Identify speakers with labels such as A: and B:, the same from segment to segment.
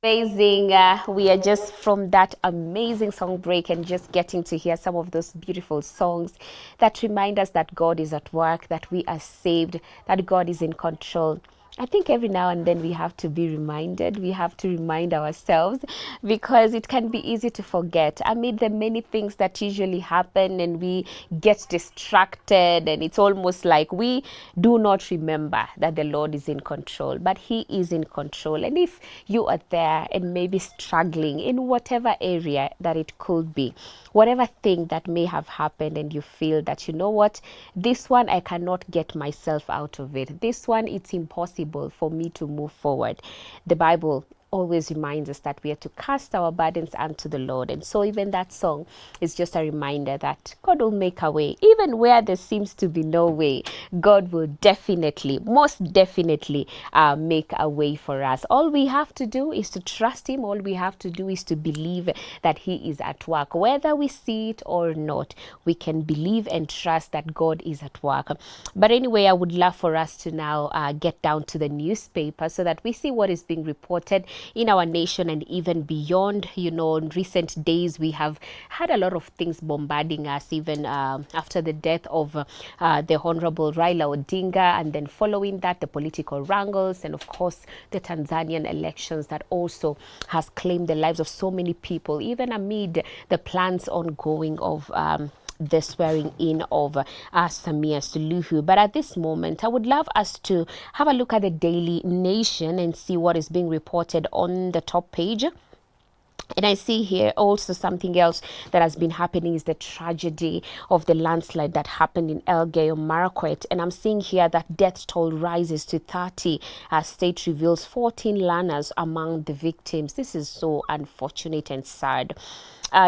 A: Amazing. We are just from that amazing song break and just getting to hear some of those beautiful songs that remind us that God is at work, that we are saved, that God is in control. I think every now and then we have to be reminded, we have to remind ourselves because it can be easy to forget amid the many things that usually happen and we get distracted, and it's almost like we do not remember that the Lord is in control, but He is in control. And if you are there and maybe struggling in whatever area that it could be, whatever thing that may have happened, and you feel that, you know what, this one I cannot get myself out of it, this one it's impossible for me to move forward, the Bible always reminds us that we are to cast our burdens unto the Lord. And so even that song is just a reminder that God will make a way. Even where there seems to be no way, God will definitely, most definitely make a way for us. All we have to do is to trust Him. All we have to do is to believe that He is at work. Whether we see it or not, we can believe and trust that God is at work. But anyway, I would love for us to now get down to the newspaper so that we see what is being reported in our nation and even beyond. You know, in recent days, we have had a lot of things bombarding us, even after the death of the Honorable Raila Odinga, and then following that, the political wrangles, and of course, the Tanzanian elections that also has claimed the lives of so many people, even amid the plans ongoing of the swearing in of Samia Suluhu. But at this moment, I would love us to have a look at the Daily Nation and see what is being reported on the top page. And I see here also something else that has been happening is the tragedy of the landslide that happened in Elgeyo Marakwet. And I'm seeing here that death toll rises to 30 as state reveals 14 learners among the victims. This is so unfortunate and sad.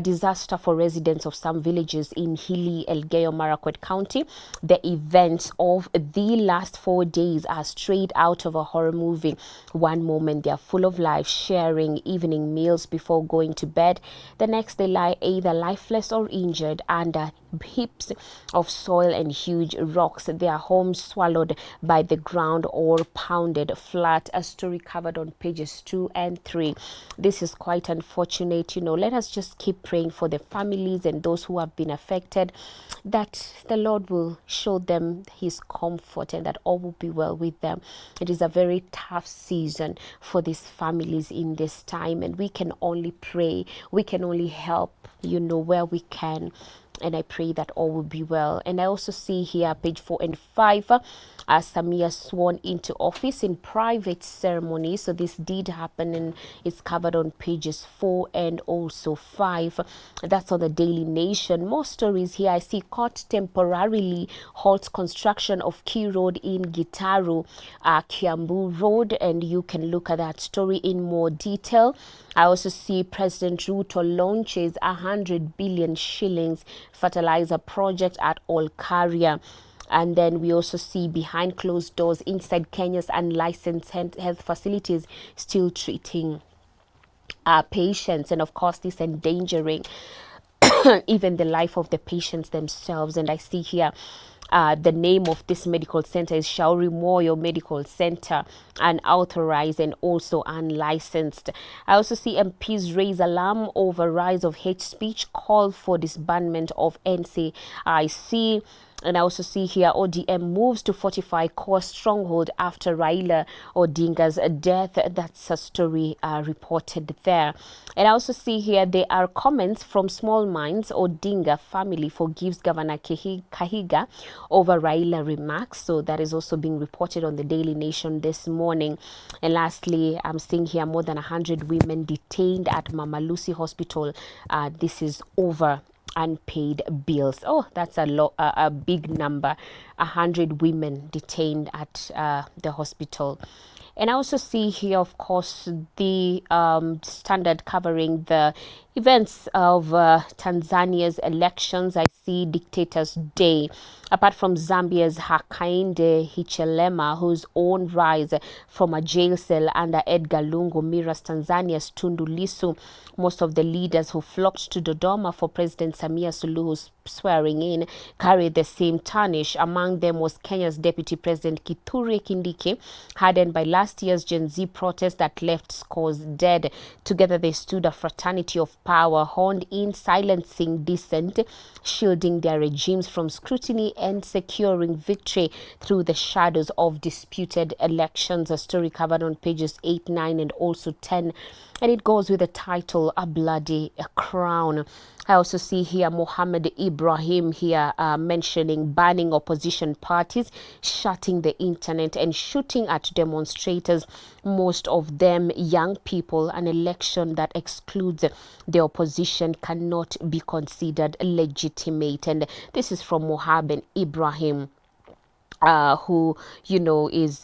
A: Disaster for residents of some villages in hilly Elgeyo Marakwet County. The events of the last 4 days are straight out of a horror movie. One moment they are full of life, sharing evening meals before going to bed. The next they lie either lifeless or injured under heaps of soil and huge rocks. Their homes swallowed by the ground or pounded flat. A story covered on pages 2 and 3. This is quite unfortunate. You know, let us just keep praying for the families and those who have been affected, that the Lord will show them His comfort and that all will be well with them. It is a very tough season for these families in this time, and we can only pray, we can only help, you know, where we can. And I pray that all will be well. And I also see here page 4 and 5, Samia sworn into office in private ceremony. So this did happen and it's covered on pages 4 and also 5. That's on the Daily Nation. More stories here. I see court temporarily halts construction of key road in Gitaru, Kiambu Road, and you can look at that story in more detail. I also see President Ruto launches 100 billion shillings fertilizer project at Olkaria. And then we also see behind closed doors inside Kenya's unlicensed health facilities still treating patients, and of course this endangering even the life of the patients themselves. And I see here the name of this medical center is Shauri Moyo Medical Center, unauthorized and also unlicensed. I also see MPs raise alarm over rise of hate speech, call for disbandment of NCIC. And I also see here ODM moves to fortify core stronghold after Raila Odinga's death. That's a story reported there. And I also see here there are comments from Small Minds. Odinga family forgives Governor Kahiga over Raila remarks. So that is also being reported on the Daily Nation this morning. And lastly, I'm seeing here more than 100 women detained at Mama Lucy Hospital. This is over unpaid bills. Oh, that's a big number. 100 women detained at the hospital. And I also see here, of course, the standard covering the events of Tanzania's elections. I see Dictators Day. Apart from Zambia's Hakainde Hichilema, whose own rise from a jail cell under Edgar Lungu mirrors Tanzania's Tundu Lissu, most of the leaders who flocked to Dodoma for President Samia Suluhu's swearing in carry the same tarnish. Among among them was Kenya's Deputy President Kithure Kindiki, hardened by last year's Gen Z protest that left scores dead. Together they stood a fraternity of power, honed in, silencing dissent, shielding their regimes from scrutiny, and securing victory through the shadows of disputed elections. A story covered on pages 8, 9, and also 10. And it goes with the title, A Bloody Crown. I also see here Mohammed Ibrahim here mentioning banning opposition parties, shutting the internet, and shooting at demonstrators, most of them young people. An election that excludes the opposition cannot be considered legitimate. And this is from Mohammed Ibrahim, who, is,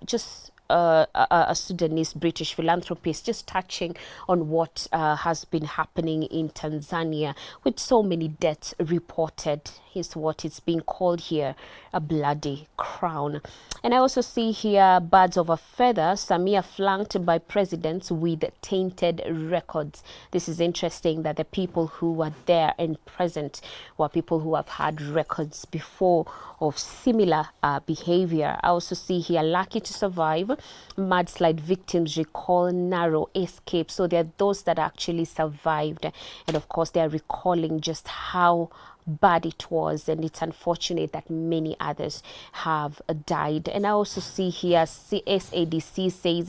A: just a Sudanese British philanthropist, just touching on what has been happening in Tanzania with so many deaths reported. Is what it's being called here, a bloody crown. And I also see here birds of a feather, Samia flanked by presidents with tainted records. This is interesting that the people who were there and present were people who have had records before of similar behavior. I also see here lucky to survive, mudslide victims recall narrow escape. So there are those that actually survived, and of course they are recalling just how bad it was, and it's unfortunate that many others have died. And I also see here SADC says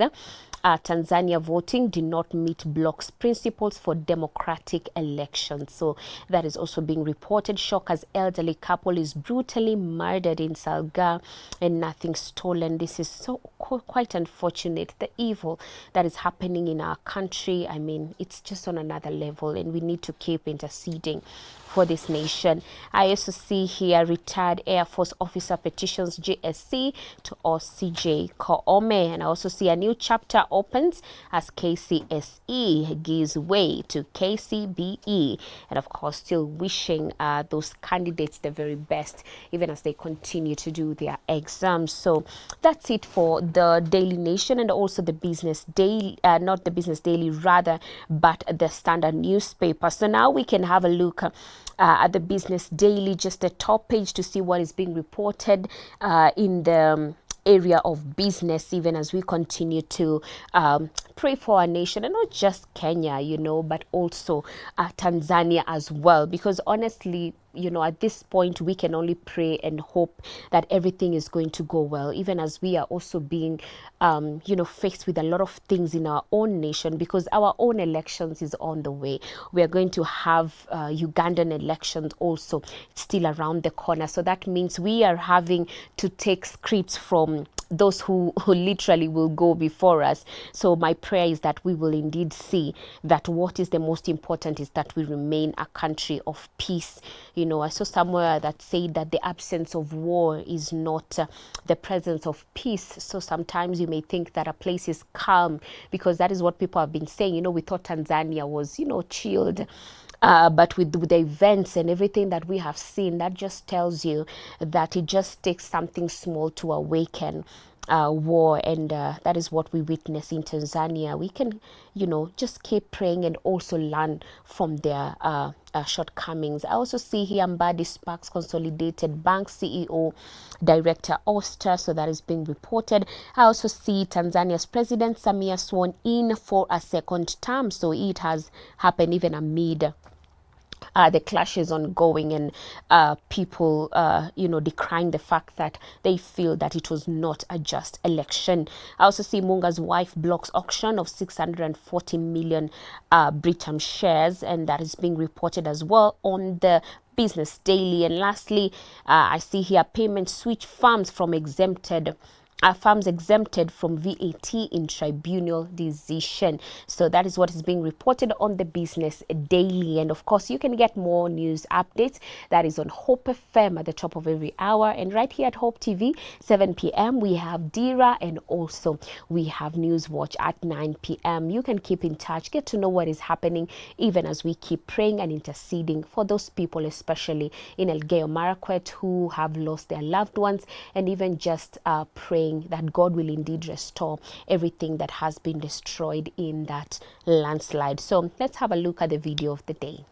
A: Tanzania voting did not meet bloc's principles for democratic elections. So that is also being reported. Shockers elderly couple is brutally murdered in Salga and nothing stolen. This is so quite unfortunate. The evil that is happening in our country, I mean, it's just on another level, and we need to keep interceding for this nation. I also see here retired Air Force officer petitions GSC to OCJ Koome, and I also see a new chapter opens as KCSE gives way to KCBE, and of course still wishing those candidates the very best even as they continue to do their exams. So that's it for the Daily Nation and also the Business Daily, not the Business Daily rather, but the Standard newspaper. So now we can have a look at the Business Daily, just the top page, to see what is being reported in the area of business, even as we continue to pray for our nation, and not just Kenya, but also Tanzania as well, because honestly, at this point we can only pray and hope that everything is going to go well, even as we are also being faced with a lot of things in our own nation, because our own elections is on the way. We are going to have Ugandan elections also still around the corner, so that means we are having to take scripts from those who literally will go before us. So my prayer is that we will indeed see that what is the most important is that we remain a country of peace. I saw somewhere that said that the absence of war is not the presence of peace. So sometimes you may think that a place is calm because that is what people have been saying. We thought Tanzania was, chilled. But with the events and everything that we have seen, that just tells you that it just takes something small to awaken war, and that is what we witness in Tanzania. We can, just keep praying and also learn from their shortcomings. I also see here Mbadi Sparks Consolidated Bank CEO, Director Oster, so that is being reported. I also see Tanzania's President Samia sworn in for a second term, so it has happened even amid the clashes ongoing and people, decrying the fact that they feel that it was not a just election. I also see Munga's wife blocks auction of 640 million Britam shares, and that is being reported as well on the Business Daily. And lastly, I see here payment switch farms from exempted farms exempted from VAT in tribunal decision. So that is what is being reported on the Business Daily. And of course, you can get more news updates. That is on Hope FM at the top of every hour. And right here at Hope TV, 7 p.m., we have Dira, and also we have News Watch at 9 p.m. You can keep in touch, get to know what is happening, even as we keep praying and interceding for those people, especially in Elgeyo Marakwet, who have lost their loved ones, and even just praying that God will indeed restore everything that has been destroyed in that landslide. So let's have a look at the video of the day.